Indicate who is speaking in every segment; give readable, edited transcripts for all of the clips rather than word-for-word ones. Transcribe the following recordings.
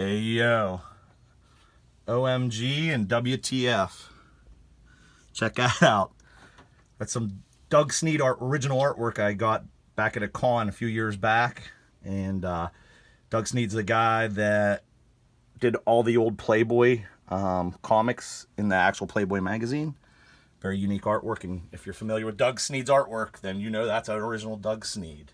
Speaker 1: Hey yo, OMG and WTF. Check that out. That's some Doug Sneed original artwork I got back at a con a few years back. And Doug Sneed's the guy that did all the old Playboy comics in the actual Playboy magazine. Very unique artwork, and if you're familiar with Doug Sneed's artwork, then you know that's an original Doug Sneed.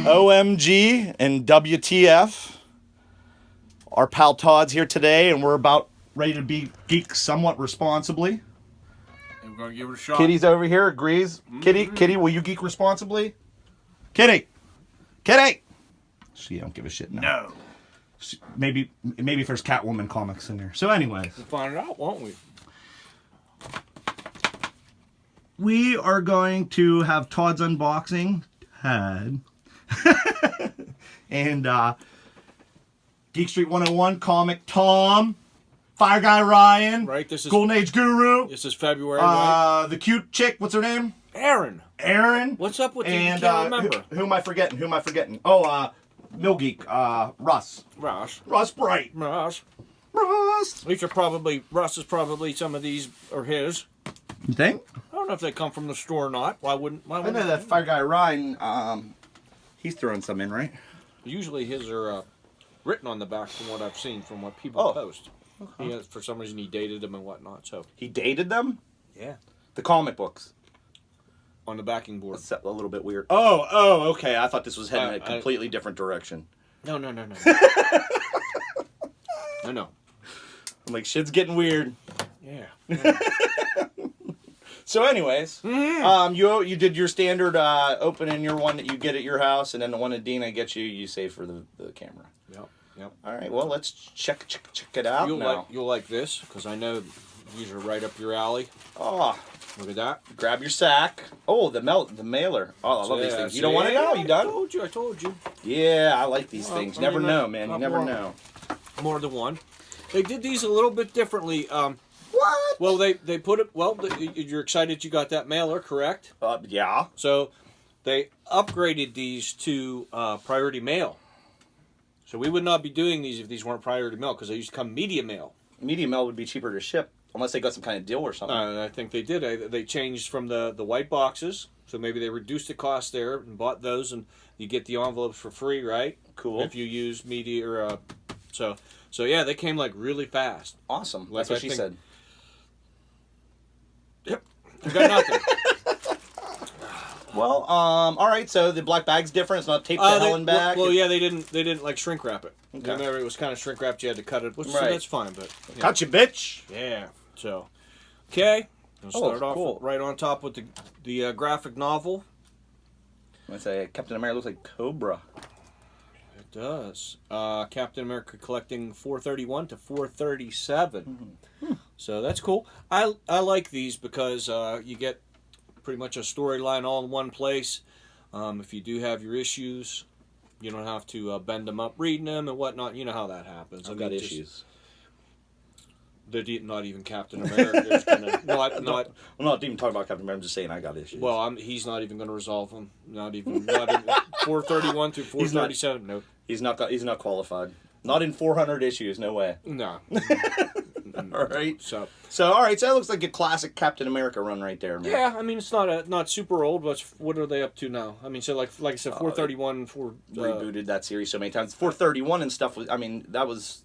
Speaker 1: OMG and WTF. Our pal Taad's here today, and we're about ready to be geek somewhat responsibly.
Speaker 2: And we're gonna give it a shot.
Speaker 1: Kitty's over here, agrees. Mm-hmm. Kitty, will you geek responsibly? Kitty! She don't give a shit now.
Speaker 2: No.
Speaker 1: Maybe if there's Catwoman comics in there. So anyways.
Speaker 2: We'll find it out, won't we?
Speaker 1: We are going to have Taad's unboxing. Taad. And Geekstreet101 comic Tom, Fire Guy Ryan,
Speaker 2: right? This is
Speaker 1: Golden Age Guru.
Speaker 2: This is February. Right?
Speaker 1: The cute chick, what's her name?
Speaker 2: Aaron.
Speaker 1: What's
Speaker 2: up with you? And you can't remember.
Speaker 1: Who am I forgetting? Oh, Mill Geek, Russ. Russ Bright.
Speaker 2: Russ. Russ is probably some of these are his.
Speaker 1: You think?
Speaker 2: I don't know if they come from the store or not. Why wouldn't
Speaker 1: I know that Fire Guy Ryan, he's throwing some in, right?
Speaker 2: Usually his are written on the back from what I've seen, from what people post. Okay. For some reason he dated them and whatnot. So
Speaker 1: he dated them?
Speaker 2: Yeah.
Speaker 1: The comic books.
Speaker 2: On the backing board.
Speaker 1: That's a little bit weird. Oh, okay. I thought this was heading in a completely different direction.
Speaker 2: No. No.
Speaker 1: I'm like, shit's getting weird.
Speaker 2: Yeah.
Speaker 1: So anyways, you did your standard opening your one that you get at your house, and then the one that Dina gets you save for the camera.
Speaker 2: Yep.
Speaker 1: All right, well, let's check it out
Speaker 2: You'll like this, because I know these are right up your alley.
Speaker 1: Oh.
Speaker 2: Look at that.
Speaker 1: Grab your sack. Oh, the mailer. Oh, I love these things. You don't want to know? You done?
Speaker 2: I told you.
Speaker 1: Yeah, I like these things. Never know, man. You never know.
Speaker 2: More than one. They did these a little bit differently.
Speaker 1: What?
Speaker 2: Well, they put it... Well, you're excited you got that mailer, correct?
Speaker 1: Yeah.
Speaker 2: So, they upgraded these to priority mail. So, we would not be doing these if these weren't priority mail, because they used to come media mail.
Speaker 1: Media mail would be cheaper to ship, unless they got some kind of deal or something.
Speaker 2: I think they did. They changed from the white boxes, so maybe they reduced the cost there and bought those, and you get the envelopes for free, right?
Speaker 1: Cool.
Speaker 2: If you use media or... So yeah, they came like really fast.
Speaker 1: Awesome. That's what she said.
Speaker 2: Yep. I got nothing.
Speaker 1: Well, all right. So the black bag's different. It's not taped to hell and back.
Speaker 2: Well, yeah, they didn't like shrink wrap it.
Speaker 1: Okay.
Speaker 2: Remember, it was kind of shrink wrapped. You had to cut it, which
Speaker 1: right.
Speaker 2: So that's fine. But
Speaker 1: Gotcha, bitch.
Speaker 2: Yeah. So, okay. We'll start off
Speaker 1: cool.
Speaker 2: right on top with the graphic novel.
Speaker 1: I say Captain America looks like Cobra.
Speaker 2: It does. Captain America collecting 431 to 437. Mm-hmm. So that's cool. I like these because you get pretty much a storyline all in one place. If you do have your issues, you don't have to bend them up reading them and whatnot. You know how that happens.
Speaker 1: I've got issues.
Speaker 2: They're not even Captain America.
Speaker 1: I'm not even talking about Captain America. I'm just saying I got issues.
Speaker 2: Well, he's not even going to resolve them. Not even 431 through 437. Nope.
Speaker 1: He's not qualified. Not in 400 issues. No way.
Speaker 2: No.
Speaker 1: All right.
Speaker 2: So
Speaker 1: all right. So that looks like a classic Captain America run right there, man.
Speaker 2: Yeah, I mean it's not super old. But what are they up to now? I mean, so like I said, 431
Speaker 1: rebooted that series so many times. 431 and stuff was. I mean, that was.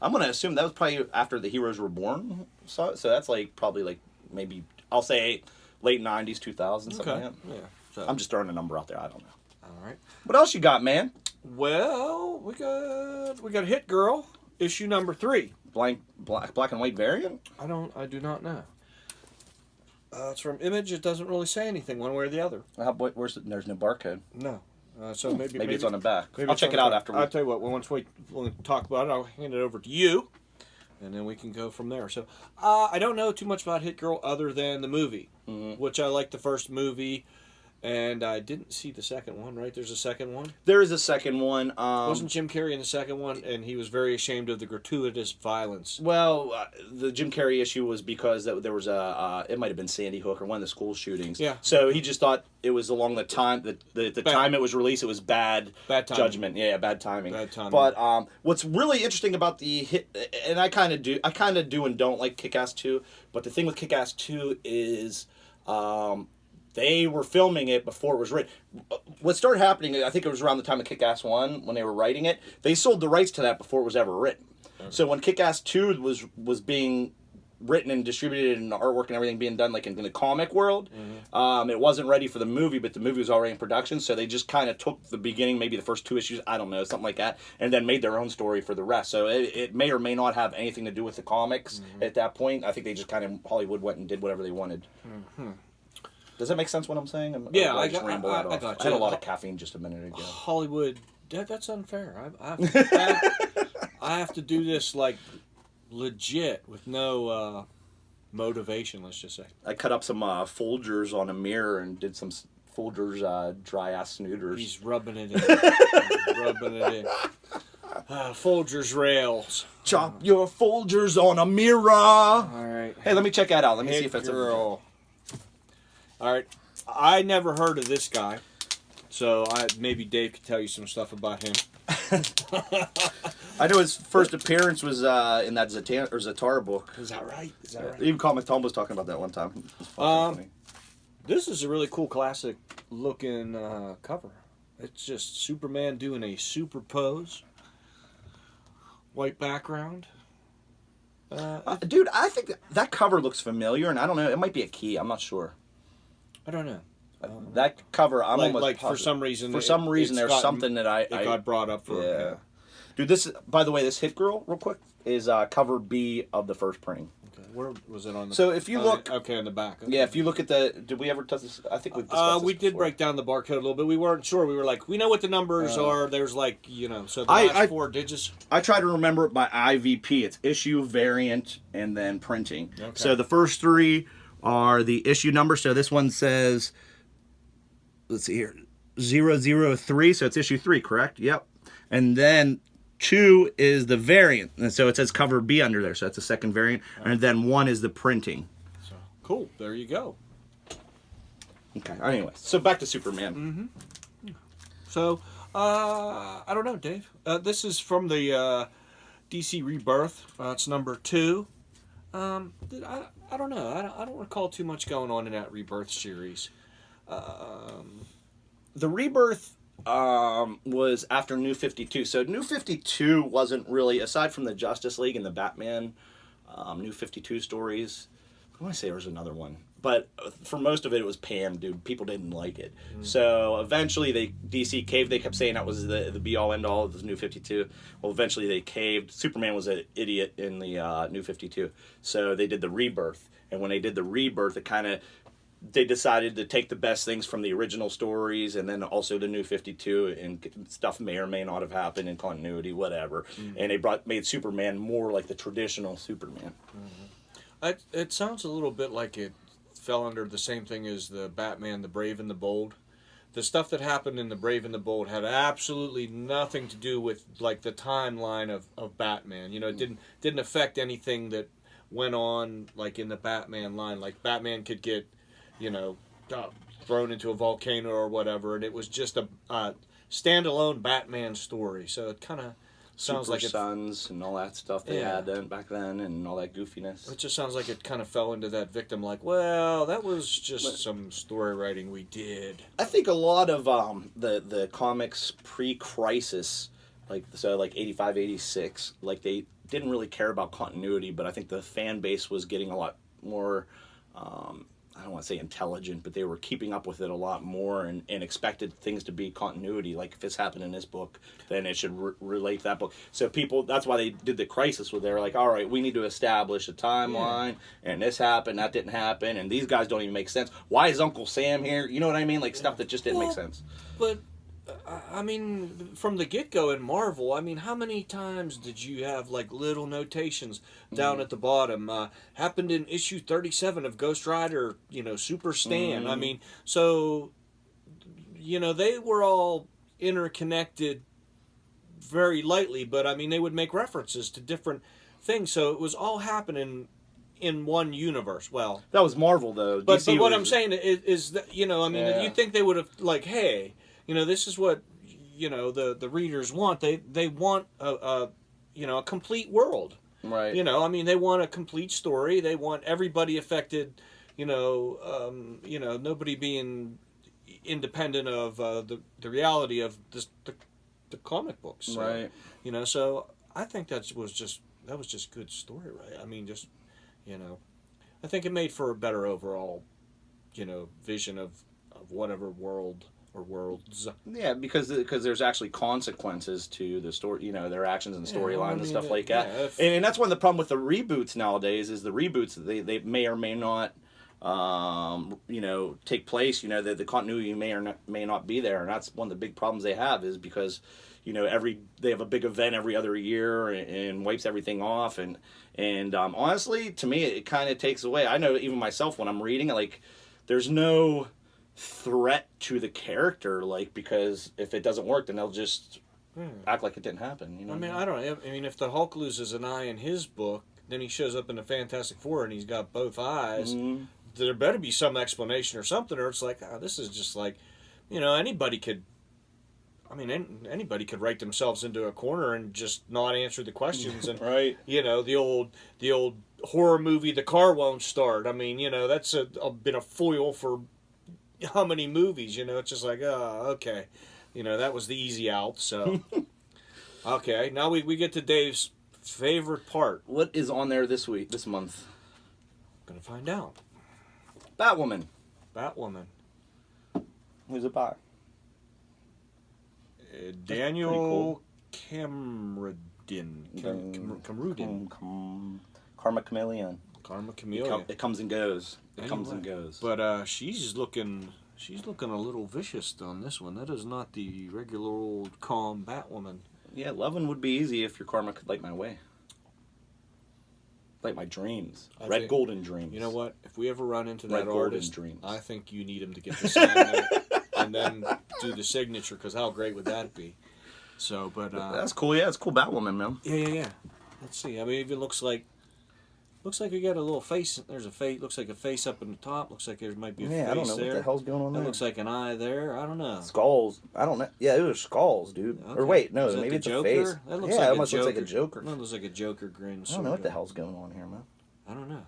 Speaker 1: I'm gonna assume that was probably after the Heroes Were Born. So that's probably maybe I'll say late 90s, 2000s, something like that.
Speaker 2: Yeah. So.
Speaker 1: I'm just throwing a number out there. I don't know.
Speaker 2: All right.
Speaker 1: What else you got, man?
Speaker 2: Well, we got Hit Girl issue number 3.
Speaker 1: Black and white variant?
Speaker 2: I do not know. It's from Image. It doesn't really say anything one way or the other.
Speaker 1: There's no barcode.
Speaker 2: No. So maybe
Speaker 1: it's on the back.
Speaker 2: Maybe
Speaker 1: I'll check it out afterwards.
Speaker 2: I'll tell you what. Once we talk about it, I'll hand it over to you, and then we can go from there. So I don't know too much about Hit Girl other than the movie, which I liked the first movie. And I didn't see the second one, right? There's a second one?
Speaker 3: There is a second one.
Speaker 2: Wasn't Jim Carrey in the second one? And he was very ashamed of the gratuitous violence.
Speaker 3: Well, the Jim Carrey issue was because there was it might have been Sandy Hook or one of the school shootings.
Speaker 2: Yeah.
Speaker 3: So he just thought it was along the time, the time it was released, it was bad
Speaker 2: timing.
Speaker 3: judgment. Yeah, bad timing.
Speaker 2: Bad timing.
Speaker 3: But what's really interesting about the hit, and I kind of do and don't like Kick-Ass 2, but the thing with Kick-Ass 2 is... they were filming it before it was written. What started happening, I think it was around the time of Kick-Ass 1, when they were writing it, they sold the rights to that before it was ever written. Okay. So when Kick-Ass 2 was being written and distributed and the artwork and everything being done like in the comic world, it wasn't ready for the movie, but the movie was already in production, so they just kind of took the beginning, maybe the first 2 issues, I don't know, something like that, and then made their own story for the rest. So it may or may not have anything to do with the comics at that point. I think they just kind of, Hollywood went and did whatever they wanted. Does that make sense what I'm saying?
Speaker 2: Yeah,
Speaker 3: I
Speaker 2: got you.
Speaker 3: I had a lot of caffeine just a minute ago.
Speaker 2: Hollywood, that's unfair. I have to do this like legit with no motivation, let's just say.
Speaker 3: I cut up some Folgers on a mirror and did some Folgers dry ass snooters.
Speaker 2: He's rubbing it in. He's rubbing it in. Folgers rails.
Speaker 3: Chop your Folgers on a mirror.
Speaker 2: All right.
Speaker 3: Hey, let me check that out. Let me see if it's
Speaker 2: Girl. All right, I never heard of this guy, so maybe Dave could tell you some stuff about him.
Speaker 3: I know his first appearance was in that Zatar book.
Speaker 2: Is that right?
Speaker 3: Even Comic Tom was talking about that one time. It was funny.
Speaker 2: This is a really cool classic looking cover. It's just Superman doing a super pose. White background.
Speaker 3: Dude, I think that cover looks familiar, and I don't know. It might be a key. I'm not sure.
Speaker 2: I don't know.
Speaker 3: That cover, I'm almost
Speaker 2: like
Speaker 3: positive.
Speaker 2: For some reason,
Speaker 3: there's something that I
Speaker 2: got brought up for.
Speaker 3: Yeah. Dude, this, by the way, this Hit Girl, real quick, is cover B of the first printing.
Speaker 2: Okay. Where was it on the...
Speaker 3: So if you look...
Speaker 2: Okay, in the back. Okay.
Speaker 3: Yeah, if you look at the... Did we ever touch this? I think we've discussed this
Speaker 2: we did
Speaker 3: before.
Speaker 2: break down the barcode a little bit. We weren't sure. We were like, we know what the numbers are. There's like, so the last 4 digits.
Speaker 3: I try to remember it by IVP. It's issue, variant, and then printing.
Speaker 2: Okay.
Speaker 3: So the first 3 are the issue number. So this one says... Let's see here. 003, so it's issue 3, correct? Yep. And then 2 is the variant. And so it says cover B under there, so that's the second variant. Right. And then 1 is the printing.
Speaker 2: So, cool. There you go.
Speaker 3: Okay. Anyway, so back to Superman.
Speaker 2: So, I don't know, Dave. This is from the DC Rebirth. It's number 2. I don't know. I don't recall too much going on in that Rebirth series.
Speaker 3: The Rebirth was after New 52. So New 52 wasn't really, aside from the Justice League and the Batman New 52 stories, I want to say there was another one. But for most of it, it was Pam, dude. People didn't like it. So eventually DC caved. They kept saying that was the be-all, end-all of the New 52. Well, eventually they caved. Superman was an idiot in the New 52. So they did the Rebirth. And when they did the Rebirth, they decided to take the best things from the original stories and then also the New 52, and stuff may or may not have happened in continuity, whatever. And they made Superman more like the traditional Superman.
Speaker 2: It sounds a little bit like it fell under the same thing as the Batman, the Brave and the Bold. The stuff that happened in the Brave and the Bold had absolutely nothing to do with like the timeline of Batman. It didn't affect anything that went on like in the Batman line. Like Batman could get thrown into a volcano or whatever, and it was just a standalone Batman story. So it kind of sounds like
Speaker 3: Sons and all that stuff they had back then, and all that goofiness.
Speaker 2: It just sounds like it kind of fell into that victim, like, well, that was just some story writing we did.
Speaker 3: I think a lot of the comics pre-Crisis, like 85, 86, like they didn't really care about continuity, but I think the fan base was getting a lot more. I don't want to say intelligent, but they were keeping up with it a lot more and expected things to be continuity. Like, if this happened in this book, then it should relate to that book. So that's why they did the Crisis, where they were like, all right, we need to establish a timeline, and this happened, that didn't happen, and these guys don't even make sense. Why is Uncle Sam here? You know what I mean? Like, stuff that just didn't make sense.
Speaker 2: But I mean, from the get-go in Marvel, I mean, how many times did you have, like, little notations down at the bottom? Happened in issue 37 of Ghost Rider, Super Stan. I mean, so, they were all interconnected very lightly, but, I mean, they would make references to different things, so it was all happening in one universe. Well,
Speaker 3: That was Marvel, though.
Speaker 2: but
Speaker 3: DC
Speaker 2: what
Speaker 3: was-
Speaker 2: I'm saying is that, I mean,
Speaker 3: Yeah.
Speaker 2: you think they would have, like, hey, this is what, the readers want. They want a complete world.
Speaker 3: Right.
Speaker 2: I mean, they want a complete story. They want everybody affected, nobody being independent of the reality of the comic books. So,
Speaker 3: Right.
Speaker 2: So I think that was just good story, right? I mean, just, I think it made for a better overall, vision of whatever world or worlds.
Speaker 3: Yeah, because there's actually consequences to the story, their actions and storylines and stuff like that. And that's one of the problem with the reboots nowadays is the reboots they may or may not, take place. The continuity may not be there, and that's one of the big problems they have is because, they have a big event every other year and wipes everything off, and honestly, to me, it kind of takes away. I know even myself when I'm reading it, like, there's no threat to the character, like, because if it doesn't work, then they'll just act like it didn't happen.
Speaker 2: I mean, I don't know. I mean, if the Hulk loses an eye in his book, then he shows up in the Fantastic Four and he's got both eyes.
Speaker 3: Mm-hmm.
Speaker 2: There better be some explanation or something, or it's like, this is just like, anybody could. I mean, anybody could write themselves into a corner and just not answer the questions, and
Speaker 3: Right.
Speaker 2: the old horror movie, The Car Won't Start. I mean, that's been a foil for how many movies? It's just like, okay, that was the easy out. So, okay, now we get to Dave's favorite part.
Speaker 3: What is on there this month?
Speaker 2: Gonna find out.
Speaker 3: Batwoman.
Speaker 2: Batwoman.
Speaker 3: Who's it by?
Speaker 2: Daniel Camrudin.
Speaker 3: Karma Chameleon.
Speaker 2: Karma Chameleon.
Speaker 3: It comes and goes. It comes and goes.
Speaker 2: But she's looking a little vicious on this one. That is not the regular old calm Batwoman.
Speaker 3: Yeah, loving would be easy if your karma could light my way. Light my dreams. Red golden dreams.
Speaker 2: You know what? If we ever run into
Speaker 3: Red
Speaker 2: that
Speaker 3: golden
Speaker 2: artist,
Speaker 3: dreams.
Speaker 2: I think you need him to get the sign there and then do the signature, because how great would that be? So, but
Speaker 3: that's cool. Yeah, it's cool Batwoman, man.
Speaker 2: Yeah. Let's see. I mean, it even looks like we got a little face. There's a face. Looks like a face up in the top. Looks like there might be a face there.
Speaker 3: I don't know what the hell's going on there.
Speaker 2: That looks like an eye there. I don't know.
Speaker 3: Skulls. I don't know. Yeah, it was skulls, dude.
Speaker 2: Okay.
Speaker 3: Or wait, no,
Speaker 2: Is that
Speaker 3: maybe
Speaker 2: the
Speaker 3: it's
Speaker 2: Joker?
Speaker 3: a face.
Speaker 2: That looks
Speaker 3: Yeah,
Speaker 2: like
Speaker 3: it almost looks like a Joker.
Speaker 2: That looks like a Joker grin.
Speaker 3: I don't know what the hell's going on here, man.
Speaker 2: I don't know.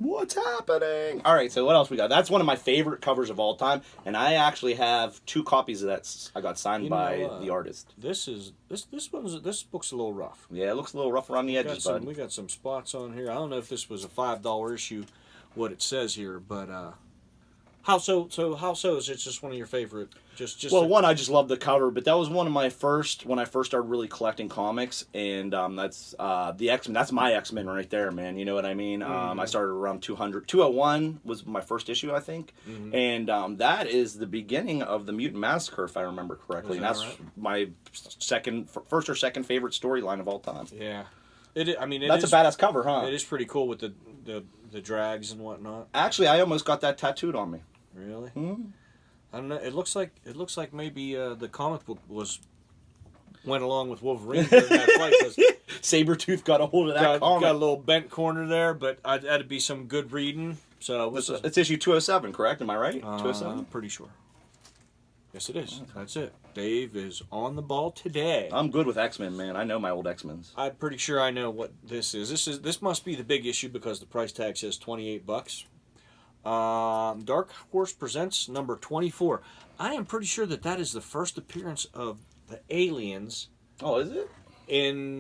Speaker 3: What's happening? All right, so what else we got? That's one of my favorite covers of all time, and I actually have 2 copies of that. I got signed by the artist.
Speaker 2: This book's a little rough.
Speaker 3: Yeah, it looks a little rough around the edges, bud.
Speaker 2: We got some spots on here. I don't know if this was a $5 issue, what it says here, but how so? So how so? Is it just one of your favorite?
Speaker 3: One, I just love the cover, but that was one of my first when I first started really collecting comics, and that's the X-Men. That's my X-Men right there, man. You know what I mean? I started around 200. 201 was my first issue, I think, and that is the beginning of the Mutant Massacre, if I remember correctly. And that's my first or second favorite storyline of all time.
Speaker 2: Yeah,
Speaker 3: that's a badass cover, huh?
Speaker 2: It is pretty cool with the drags and whatnot.
Speaker 3: Actually, I almost got that tattooed on me.
Speaker 2: Really?
Speaker 3: Mm-hmm.
Speaker 2: I don't know. It looks like maybe the comic book went along with Wolverine during that fight.
Speaker 3: Sabretooth got a hold of that comic.
Speaker 2: Got a little bent corner there, but that'd be some good reading. So
Speaker 3: it's issue 207, correct? Am I right? 207.
Speaker 2: I'm pretty sure. Yes, it is. That's it. Dave is on the ball today.
Speaker 3: I'm good with X-Men, man. I know my old X-Men's.
Speaker 2: I'm pretty sure I know what this is. This must be the big issue because the price tag says $28. Dark Horse Presents number 24. I am pretty sure that is the first appearance of the aliens.
Speaker 3: Oh, is it?
Speaker 2: In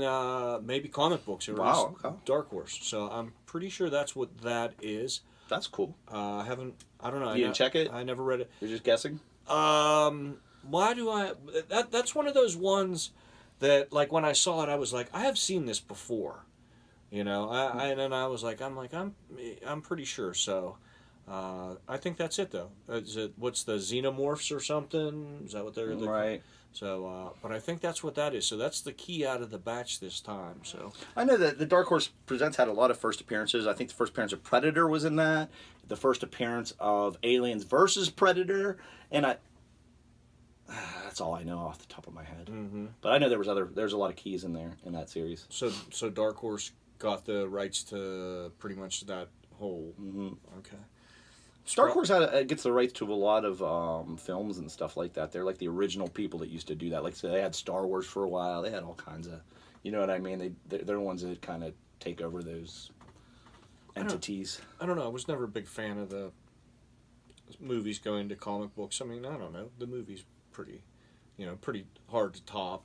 Speaker 2: maybe comic books or
Speaker 3: okay.
Speaker 2: Dark Horse. So I'm pretty sure that's what that is.
Speaker 3: That's cool.
Speaker 2: I don't know.
Speaker 3: You didn't check it?
Speaker 2: I never read it.
Speaker 3: You're just guessing?
Speaker 2: Why do I... That's one of those ones that, like, when I saw it, I was like, I have seen this before. And then I was like, I'm pretty sure. So, I think that's it though. Is it what's the Xenomorphs or something? Is that what they're
Speaker 3: Right.
Speaker 2: So, but I think that's what that is. So that's the key out of the batch this time. So
Speaker 3: I know that the Dark Horse Presents had a lot of first appearances. I think the first appearance of Predator was in that. The first appearance of Aliens versus Predator, and that's all I know off the top of my head.
Speaker 2: Mm-hmm.
Speaker 3: But I know there's a lot of keys in there in that series.
Speaker 2: So Dark Horse got the rights to pretty much that whole.
Speaker 3: Mm-hmm.
Speaker 2: Okay.
Speaker 3: Dark Horse gets the rights to a lot of films and stuff like that. They're like the original people that used to do that. Like, so they had Star Wars for a while. They had all kinds of, you know what I mean? They're the ones that kind of take over those entities.
Speaker 2: I don't know. I was never a big fan of the movies going to comic books. I mean, I don't know. The movie's pretty hard to top.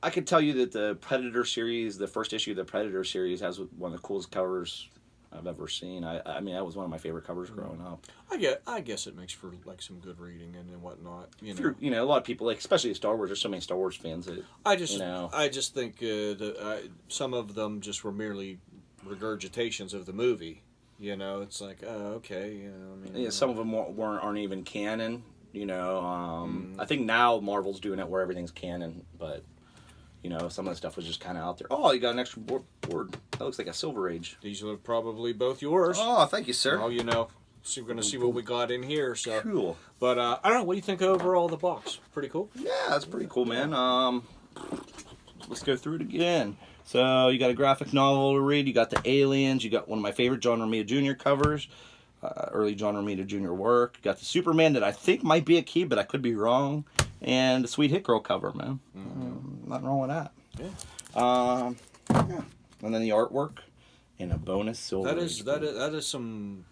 Speaker 3: I could tell you that the Predator series, the first issue of the Predator series, has one of the coolest covers I've ever seen. I mean, that was one of my favorite covers growing up.
Speaker 2: I guess it makes for like some good reading and whatnot.
Speaker 3: You know, a lot of people, like, especially Star Wars. There's so many Star Wars fans that
Speaker 2: I just think some of them just were merely regurgitations of the movie. You know, it's like, oh, okay. You know, I mean,
Speaker 3: yeah, some of them aren't even canon. You know, I think now Marvel's doing it where everything's canon, but. You know, some of the stuff was just kind of out there. Oh, you got an extra board. That looks like a Silver Age.
Speaker 2: These are probably both yours.
Speaker 3: Oh, thank you, sir.
Speaker 2: Oh, you know, so we're going to see what we got in here. So
Speaker 3: cool.
Speaker 2: But I don't know. What do you think overall of the box? Pretty cool?
Speaker 3: Yeah, that's pretty cool, man. Let's go through it again. So you got a graphic novel to read. You got the Aliens. You got one of my favorite John Romita Jr. covers. Early John Romita Jr. work. You got the Superman that I think might be a key, but I could be wrong. And the Sweet Hit Girl cover, man. Nothing wrong with that.
Speaker 2: Yeah.
Speaker 3: Yeah. And then the artwork and a bonus silver.
Speaker 2: That is some.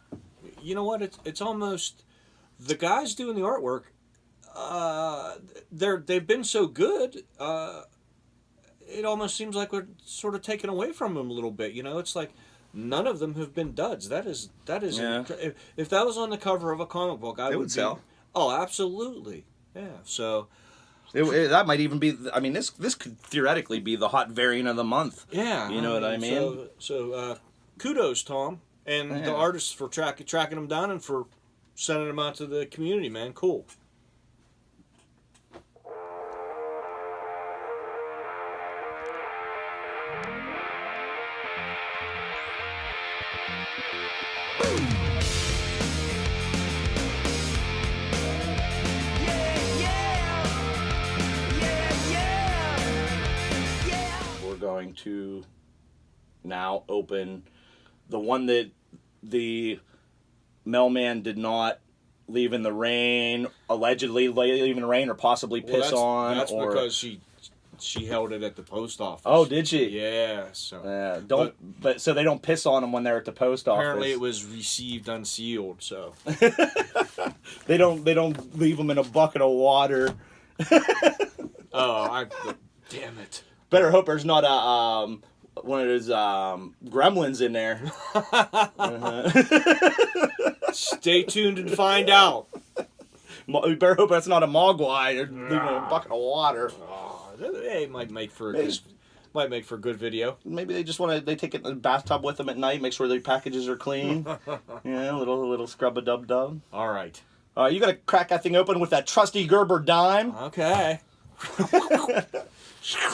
Speaker 2: You know what? It's almost the guys doing the artwork. They've been so good. It almost seems like we're sort of taken away from them a little bit. You know, it's like none of them have been duds. That is.
Speaker 3: Yeah.
Speaker 2: If that was on the cover of a comic book, I would
Speaker 3: sell.
Speaker 2: Oh, absolutely. Yeah. So.
Speaker 3: That might even be. I mean, this could theoretically be the hot variant of the month.
Speaker 2: Yeah,
Speaker 3: you know what I mean.
Speaker 2: So kudos, Tom, and the artists for tracking them down and for sending them out to the community. Man, cool.
Speaker 3: Going to now open the one that the mailman did not leave in the rain, allegedly leave in the rain, or possibly piss on.
Speaker 2: That's because she held it at the post office.
Speaker 3: Oh, did she?
Speaker 2: Yeah. So
Speaker 3: but so they don't piss on them when they're at the post office.
Speaker 2: Apparently, it was received unsealed. So
Speaker 3: they don't leave them in a bucket of water.
Speaker 2: Damn it.
Speaker 3: Better hope there's not a one of those gremlins in there.
Speaker 2: Stay tuned and find out.
Speaker 3: You better hope that's not a mogwai. They're leaving a bucket of water.
Speaker 2: It might make for a good video.
Speaker 3: Maybe they just they take it in the bathtub with them at night, make sure their packages are clean. Yeah, a little scrub a dub dub.
Speaker 2: All right.
Speaker 3: You gotta crack that thing open with that trusty Gerber dime.
Speaker 2: Okay.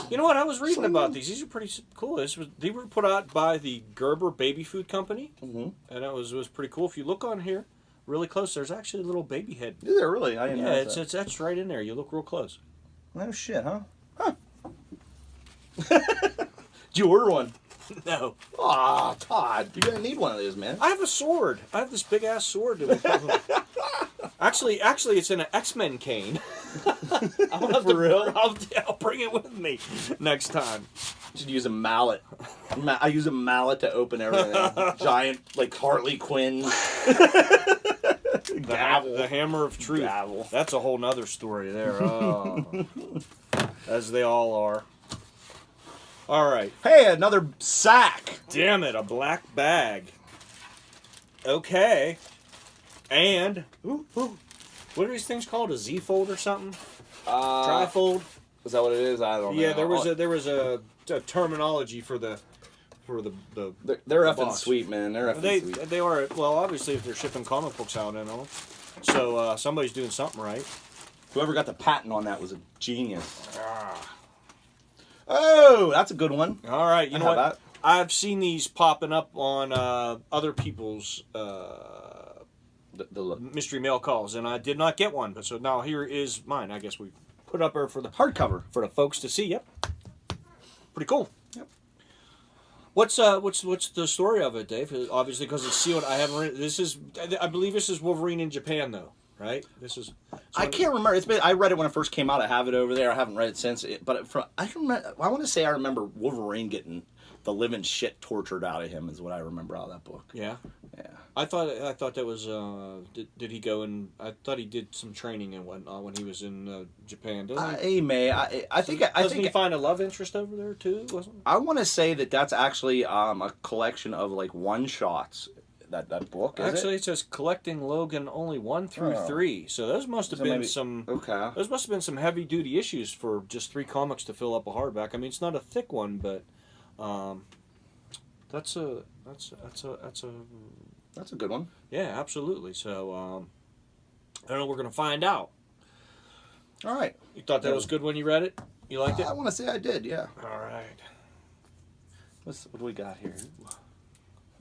Speaker 2: You know what? I was reading about these. These are pretty cool. They were put out by the Gerber Baby Food Company, and it was pretty cool. If you look on here really close, there's actually a little baby head.
Speaker 3: Is there really? I didn't know that.
Speaker 2: It's etched right in there. You look real close.
Speaker 3: No shit, huh? Did you order one?
Speaker 2: No.
Speaker 3: Aw, Todd, you're gonna need one of those, man.
Speaker 2: I have a sword. I have this big ass sword. Actually, it's in an X-Men cane.
Speaker 3: For real?
Speaker 2: I'll bring it with me next time.
Speaker 3: Should use a mallet. I use a mallet to open everything. Giant, like Harley Quinn. Gavel.
Speaker 2: The hammer of truth.
Speaker 3: Gavel.
Speaker 2: That's a whole nother story there. Oh. As they all are. All right.
Speaker 3: Hey, another sack.
Speaker 2: Damn it, a black bag. Okay. And, what are these things called? A Z-fold or something? Trifold?
Speaker 3: Is that what it is? I don't know.
Speaker 2: Yeah, there was a terminology for for the
Speaker 3: They're
Speaker 2: the
Speaker 3: effing
Speaker 2: box.
Speaker 3: sweet, man. They're effing sweet.
Speaker 2: They are, well, obviously if they're shipping comic books out in them, so somebody's doing something right.
Speaker 3: Whoever got the patent on that was a genius. Oh, that's a good one.
Speaker 2: All right, you know what?
Speaker 3: That.
Speaker 2: I've seen these popping up on other people's
Speaker 3: The
Speaker 2: mystery mail calls, and I did not get one. But so now here is mine. I guess we put up there for the
Speaker 3: hardcover.
Speaker 2: for the folks to see. Yep, pretty cool.
Speaker 3: Yep.
Speaker 2: What's the story of it, Dave? Obviously, because it's sealed. I haven't read. This is, I believe, this is Wolverine in Japan, though, right? This is.
Speaker 3: I can't remember. It's been. I read it when it first came out. I have it over there. I haven't read it since. But I want to say I remember Wolverine getting the living shit tortured out of him. Is what I remember out of that book.
Speaker 2: Yeah.
Speaker 3: Yeah.
Speaker 2: I thought that was. Did he go and? I thought he did some training and whatnot when he was in Japan. Doesn't he?
Speaker 3: He may. I think.
Speaker 2: Doesn't he find a love interest over there too? Wasn't?
Speaker 3: I want to say that that's actually a collection of like one shots. That book.
Speaker 2: Actually, it says collecting Logan only 1 through 3. So those must have been
Speaker 3: maybe,
Speaker 2: some.
Speaker 3: Okay.
Speaker 2: Those must have been some heavy duty issues for just 3 comics to fill up a hardback. I mean, it's not a thick one, but that's a.
Speaker 3: That's a good one.
Speaker 2: Yeah, absolutely. So I don't know. We're gonna find out.
Speaker 3: All right.
Speaker 2: You thought that was good when you read it? You liked it?
Speaker 3: I want to say I did. Yeah.
Speaker 2: All right.
Speaker 3: What do we got here?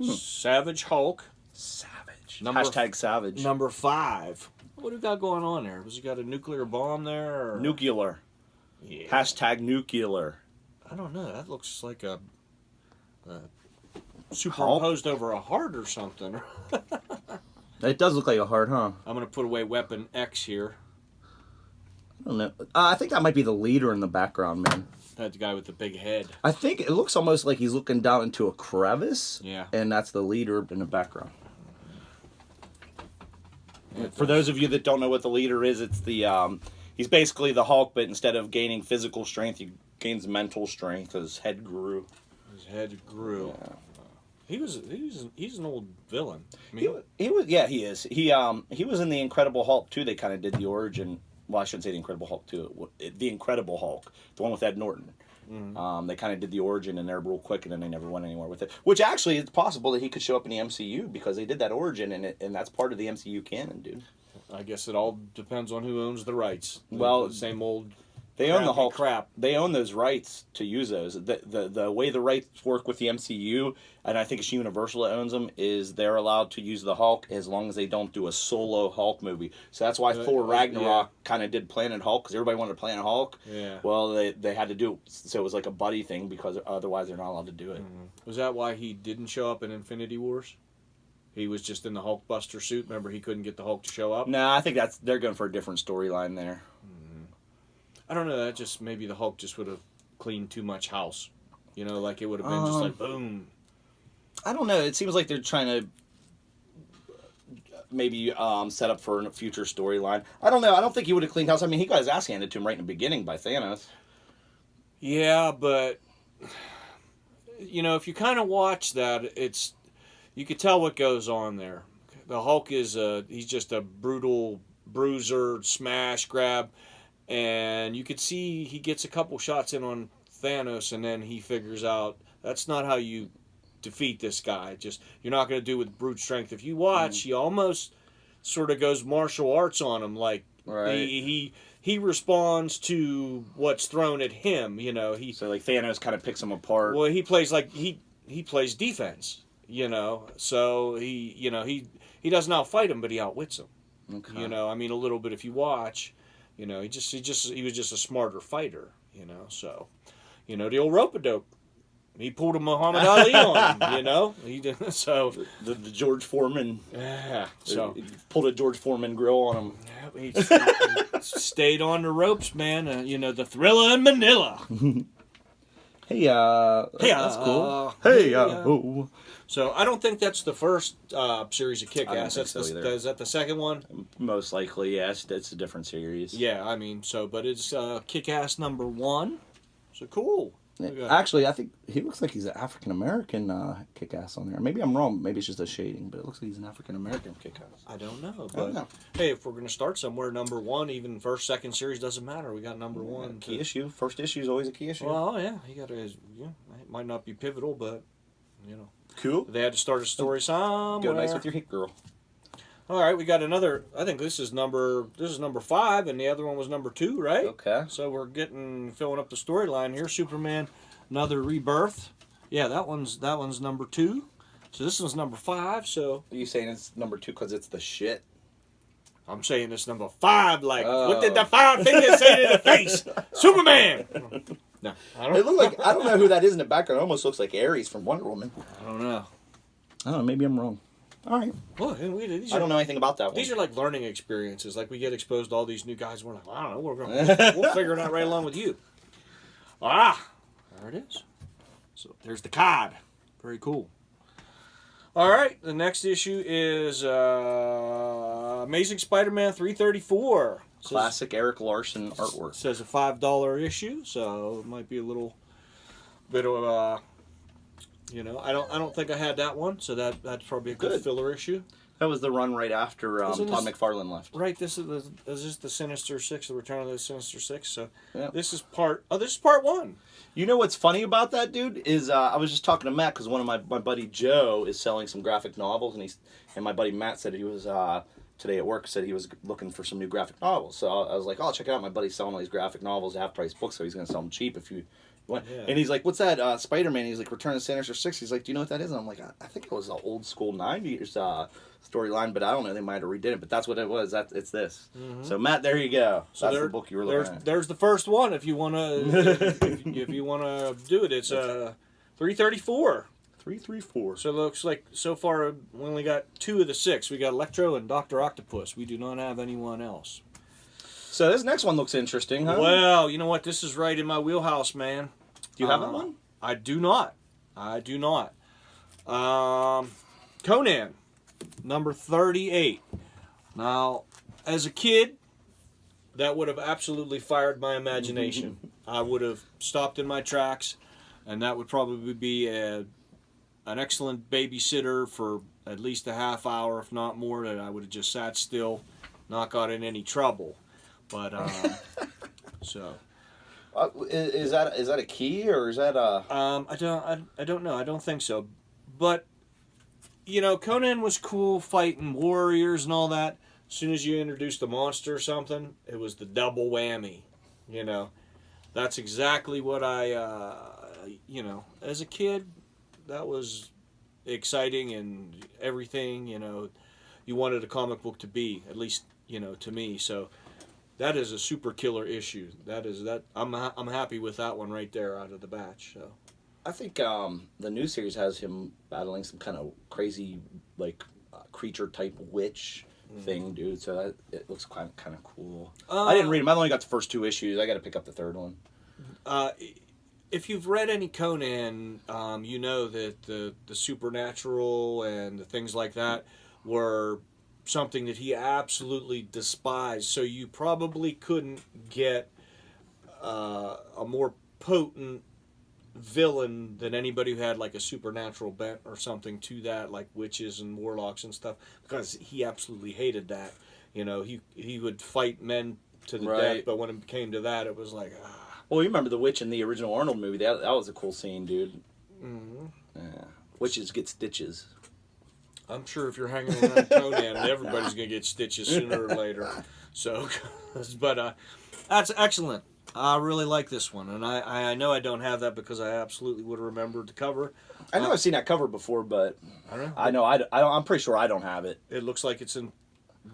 Speaker 2: Savage Hulk.
Speaker 3: Savage.
Speaker 2: Number-
Speaker 3: Hashtag savage.
Speaker 2: Number 5. What do we got going on there? Was he got a nuclear bomb there? Or?
Speaker 3: Nuclear.
Speaker 2: Yeah.
Speaker 3: Hashtag nuclear.
Speaker 2: I don't know. That looks like a superimposed over a heart or something.
Speaker 3: It does look like a heart, huh?
Speaker 2: I'm going to put away Weapon X here.
Speaker 3: I don't know. I think that might be the leader in the background, man.
Speaker 2: That guy with the big head.
Speaker 3: I think it looks almost like he's looking down into a crevice.
Speaker 2: Yeah.
Speaker 3: And that's the leader in the background. For those of you that don't know what the leader is, it's the he's basically the Hulk, but instead of gaining physical strength, he gains mental strength. His head grew.
Speaker 2: His head grew.
Speaker 3: Yeah.
Speaker 2: He's an old villain. I mean,
Speaker 3: He is. He was in the Incredible Hulk too. They kind of did the origin. Well, I shouldn't say the Incredible Hulk too. The Incredible Hulk, the one with Ed Norton. Mm-hmm. They kind of did the origin in there real quick, and then they never went anywhere with it. Which actually, it's possible that he could show up in the MCU because they did that origin, and that's part of the MCU canon, dude.
Speaker 2: I guess it all depends on who owns the rights.
Speaker 3: Well,
Speaker 2: the same old.
Speaker 3: They own the Hulk
Speaker 2: crap.
Speaker 3: They own those rights to use those. The way the rights work with the MCU, and I think it's Universal that owns them, is they're allowed to use the Hulk as long as they don't do a solo Hulk movie. So that's why Thor Ragnarok kind of did Planet Hulk, because everybody wanted Planet Hulk.
Speaker 2: Yeah.
Speaker 3: Well, they had to do it, so it was like a buddy thing, because otherwise they're not allowed to do it.
Speaker 2: Mm-hmm. Was that why he didn't show up in Infinity Wars? He was just in the Hulkbuster suit. Remember, he couldn't get the Hulk to show up?
Speaker 3: No, I think they're going for a different storyline there.
Speaker 2: I don't know. That just maybe the Hulk just would have cleaned too much house. You know, like it would have been just like boom.
Speaker 3: I don't know. It seems like they're trying to maybe set up for a future storyline. I don't know. I don't think he would have cleaned house. I mean, he got his ass handed to him right in the beginning by Thanos.
Speaker 2: Yeah, but you know, if you kind of watch that, you could tell what goes on there. The Hulk is he's just a brutal bruiser, smash, grab. And you could see he gets a couple shots in on Thanos, and then he figures out that's not how you defeat this guy. Just you're not going to do it with brute strength. If you watch, he almost sort of goes martial arts on him. Like he responds to what's thrown at him. You know,
Speaker 3: so like Thanos kind of picks him apart.
Speaker 2: Well, he plays like he plays defense. You know, so he doesn't outfight him, but he outwits him.
Speaker 3: Okay.
Speaker 2: You know, I mean, a little bit if you watch. You know, he was just a smarter fighter, you know, so, you know, the old rope-a-dope, he pulled a Muhammad Ali on him, you know, he did, so.
Speaker 3: The George Foreman.
Speaker 2: Yeah, so.
Speaker 3: He pulled a George Foreman grill on him.
Speaker 2: He stayed on the ropes, man, you know, the Thriller in Manila.
Speaker 3: Hey, that's cool. Oh.
Speaker 2: So I don't think that's the first series of Kick-Ass.
Speaker 3: Is
Speaker 2: that the second one?
Speaker 3: Most likely, yes. It's a different series.
Speaker 2: Yeah, I mean, but it's Kick-Ass number 1. So cool.
Speaker 3: Actually, I think he looks like he's an African-American Kick-Ass on there. Maybe I'm wrong. Maybe it's just a shading, but it looks like he's an African-American Kick-Ass.
Speaker 2: I don't know, but hey, if we're going to start somewhere, number 1, even first, second series doesn't matter. We got number 1.
Speaker 3: Key issue. First issue is always a key issue.
Speaker 2: Well, yeah, you got to. Yeah, it might not be pivotal, but You know,
Speaker 3: Cool.
Speaker 2: they had to start a story somewhere.
Speaker 3: Go nice with your hit girl.
Speaker 2: All right, we got another. I think this is number 5, and the other one was number 2, right?
Speaker 3: Okay.
Speaker 2: So we're filling up the storyline here. Superman, another rebirth. Yeah, that one's number 2. So this one's number 5. So
Speaker 3: Are you saying it's number 2 because it's the shit?
Speaker 2: I'm saying it's number 5. Like, what did the 5 fingers say to the face? Superman. No, I
Speaker 3: It looked like, I don't know who that is in the background. It almost looks like Ares from Wonder Woman.
Speaker 2: I don't know.
Speaker 3: I don't know. Maybe I'm wrong. All right.
Speaker 2: Well, these
Speaker 3: I don't know anything about that one.
Speaker 2: These are like learning experiences. Like we get exposed to all these new guys. We're like, well, I don't know. We'll figure it out right along with you. There it is. So there's the Taad. Very cool. All right, the next issue is Amazing Spider-Man 334.
Speaker 3: Classic Eric Larson artwork.
Speaker 2: Says a $5 issue, so it might be a little bit of I don't think I had that one, so that's probably a good filler issue.
Speaker 3: That was the run right after Todd McFarlane left.
Speaker 2: Right, this is the Sinister Six, the Return of the Sinister Six. So
Speaker 3: Yep.
Speaker 2: this is part 1.
Speaker 3: You know what's funny about that, dude? Is I was just talking to Matt because one of my buddy Joe is selling some graphic novels, and my buddy Matt said he was today at work said he was looking for some new graphic novels. So I was like, oh, check it out. My buddy's selling all these graphic novels, half price books, so he's gonna sell them cheap if you want.
Speaker 2: Yeah.
Speaker 3: And he's like, what's that? Spider-Man. He's like, Return of the Sinister Six. He's like, do you know what that is? And I'm like, I think it was an old school '90s storyline, but I don't know. They might have redid it, but that's what it was. It's this. Mm-hmm. So Matt, there you go. So that's the book you were looking at.
Speaker 2: There's the first one. If you wanna if you wanna do it, it's 334.
Speaker 3: 334.
Speaker 2: So it looks like so far we only got 2 of the 6. We got Electro and Dr. Octopus. We do not have anyone else.
Speaker 3: So this next one looks interesting, huh?
Speaker 2: Well, you know what? This is right in my wheelhouse, man.
Speaker 3: Do you have that one?
Speaker 2: I do not. Conan, number 38. Now, as a kid, that would have absolutely fired my imagination. I would have stopped in my tracks, and that would probably be an excellent babysitter for at least a half hour, if not more, that I would have just sat still, not got in any trouble. But, so...
Speaker 3: Is that a key or is that a?
Speaker 2: I don't know. I don't think so. But Conan was cool fighting warriors and all that. As soon as you introduced a monster or something, it was the double whammy. That's exactly what as a kid, that was exciting and everything. You wanted a comic book to be, at least to me. So. That is a super killer issue. I'm happy with that one right there out of the batch. So,
Speaker 3: I think the new series has him battling some kind of crazy creature type witch thing, dude. So it looks kind of cool. I didn't read them. I only got the first 2 issues. I got to pick up the 3rd one.
Speaker 2: If you've read any Conan, you know that the supernatural and the things like that were something that he absolutely despised, so you probably couldn't get a more potent villain than anybody who had like a supernatural bent or something to that, like witches and warlocks and stuff, because he absolutely hated that. He would fight men to the death, but when it came to that, it was like
Speaker 3: Well, you remember the witch in the original Arnold movie? That was a cool scene, dude. Mm-hmm. Yeah. Witches get stitches.
Speaker 2: I'm sure if you're hanging around Conan, everybody's going to get stitches sooner or later. So, but that's excellent. I really like this one, and I know I don't have that because I absolutely would have remembered the cover.
Speaker 3: I know I've seen that cover before, but I know I'm pretty sure I don't have it.
Speaker 2: It looks like it's in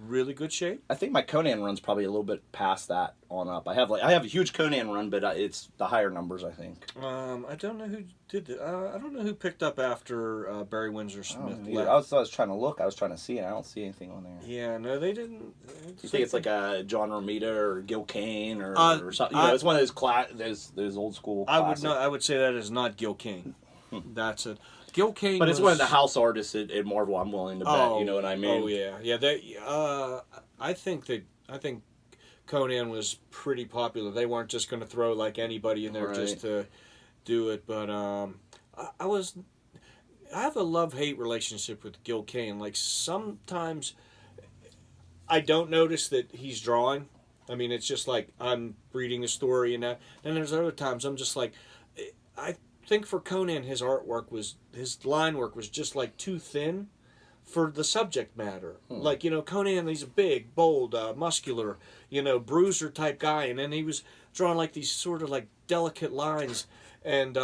Speaker 2: really good shape.
Speaker 3: I think my Conan run's probably a little bit past that on up. I have a huge Conan run, but it's the higher numbers, I think.
Speaker 2: I don't know who did it. I don't know who picked up after Barry Windsor Smith left.
Speaker 3: I was trying to look. I was trying to see, and I don't see anything on there.
Speaker 2: Yeah, no, they didn't.
Speaker 3: You think it's like a John Romita or Gil Kane or something? It's one of those old school. Classic.
Speaker 2: I would say that is not Gil Kane. That's it. Gil Kane,
Speaker 3: but it's one of the house artists at Marvel. I'm willing to bet. You know what I mean?
Speaker 2: Oh yeah. I think Conan was pretty popular. They weren't just going to throw like anybody in there just to do it. But I have a love-hate relationship with Gil Kane. Like sometimes I don't notice that he's drawing. I mean, it's just like I'm reading a story and that. And there's other times I'm just like, think for Conan, his line work was just like too thin for the subject matter. Like, Conan, he's a big, bold, muscular, bruiser type guy, and then he was drawing like these sort of like delicate lines, and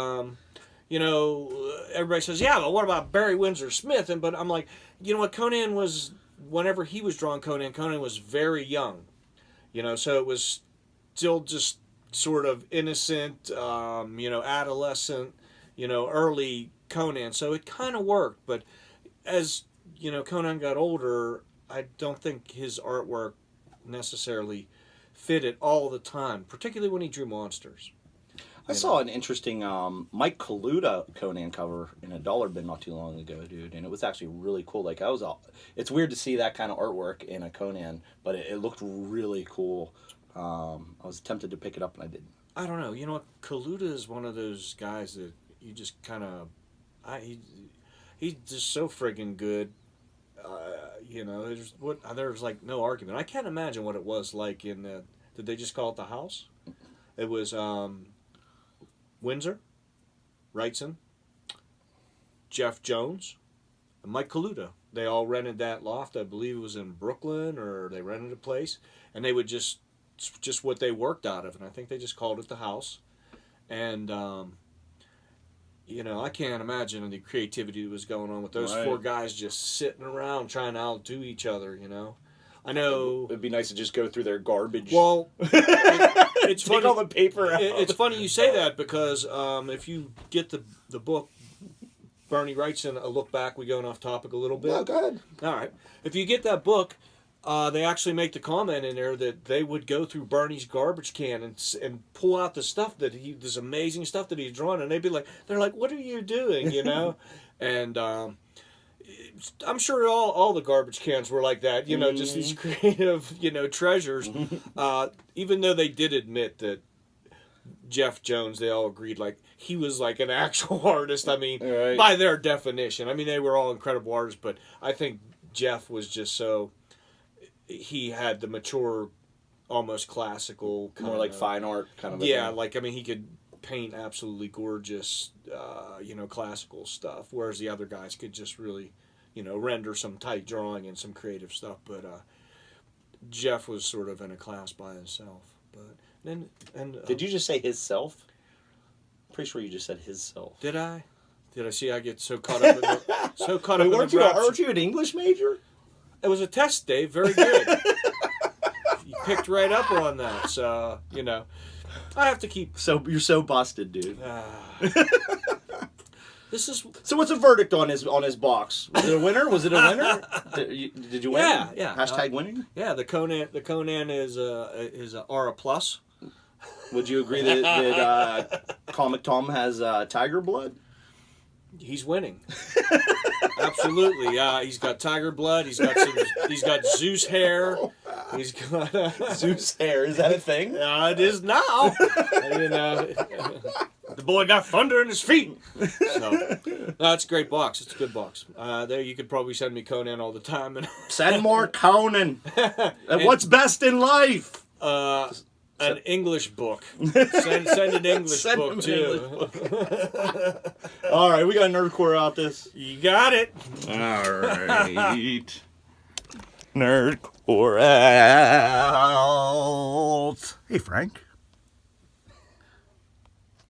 Speaker 2: everybody says, yeah, but what about Barry Windsor Smith? But I'm like, what, Conan was, whenever he was drawing Conan was very young, so it was still just sort of innocent, adolescent, early Conan, so it kind of worked. But as Conan got older, I don't think his artwork necessarily fit it all the time, particularly when he drew monsters.
Speaker 3: I saw an interesting Mike Kaluta Conan cover in a dollar bin not too long ago, dude, and it was actually really cool. Like, it's weird to see that kind of artwork in a Conan, but it looked really cool. I was tempted to pick it up, and I didn't.
Speaker 2: I don't know. You know what? Kaluta is one of those guys that you just kind of... He's just so friggin' good. There's like no argument. I can't imagine what it was like in the... Did they just call it the house? It was Windsor, Wrightson, Jeff Jones, and Mike Kaluta. They all rented that loft. I believe it was in Brooklyn, or they rented a place, and they would just what they worked out of, and I think they just called it the house. And I can't imagine the creativity that was going on with those four guys just sitting around trying to outdo each other. I know
Speaker 3: it'd be nice to just go through their garbage.
Speaker 2: Well, it's funny.
Speaker 3: Take all the paper out.
Speaker 2: It's funny you say that, because if you get the book, Bernie Wrightson, A Look Back, we going off topic a little bit.
Speaker 3: No, go ahead.
Speaker 2: All right. If you get that book, they actually make the comment in there that they would go through Bernie's garbage can and pull out the stuff this amazing stuff that he's drawn, and they're like, what are you doing, And I'm sure all the garbage cans were like that, just these creative, treasures. Even though they did admit that Jeff Jones, they all agreed, like, he was like an actual artist. I mean, by their definition. I mean, they were all incredible artists, but I think Jeff was just so... He had the mature, almost classical kind
Speaker 3: more like fine art kind of thing.
Speaker 2: Like, I mean, he could paint absolutely gorgeous, classical stuff, whereas the other guys could just really, render some tight drawing and some creative stuff. But Jeff was sort of in a class by himself. But then,
Speaker 3: did you just say his self? I'm pretty sure you just said his self.
Speaker 2: Did I? Did I see? I get so caught up in the
Speaker 3: Aren't you an English major?
Speaker 2: It was a test, Dave. Very good. You picked right up on that. So, I have to keep...
Speaker 3: So, you're so busted, dude.
Speaker 2: This is...
Speaker 3: So, what's the verdict on his box? Was it a winner? Did you win?
Speaker 2: Yeah.
Speaker 3: Hashtag winning?
Speaker 2: Yeah, the Conan is a R+.
Speaker 3: Would you agree that Comic Tom has tiger blood?
Speaker 2: He's winning. Absolutely. He's got tiger blood. He's got Zeus hair. He's got
Speaker 3: Zeus hair. Is that a thing?
Speaker 2: It is now. The boy got thunder in his feet. So, no, it's a great box. It's a good box. There, you could probably send me Conan all the time.
Speaker 3: Send more Conan. What's best in life?
Speaker 2: An English book. Send an English book, too.
Speaker 3: All right, we got Nerdcore out this.
Speaker 2: You got it.
Speaker 1: All right. Nerdcore out. Hey, Frank.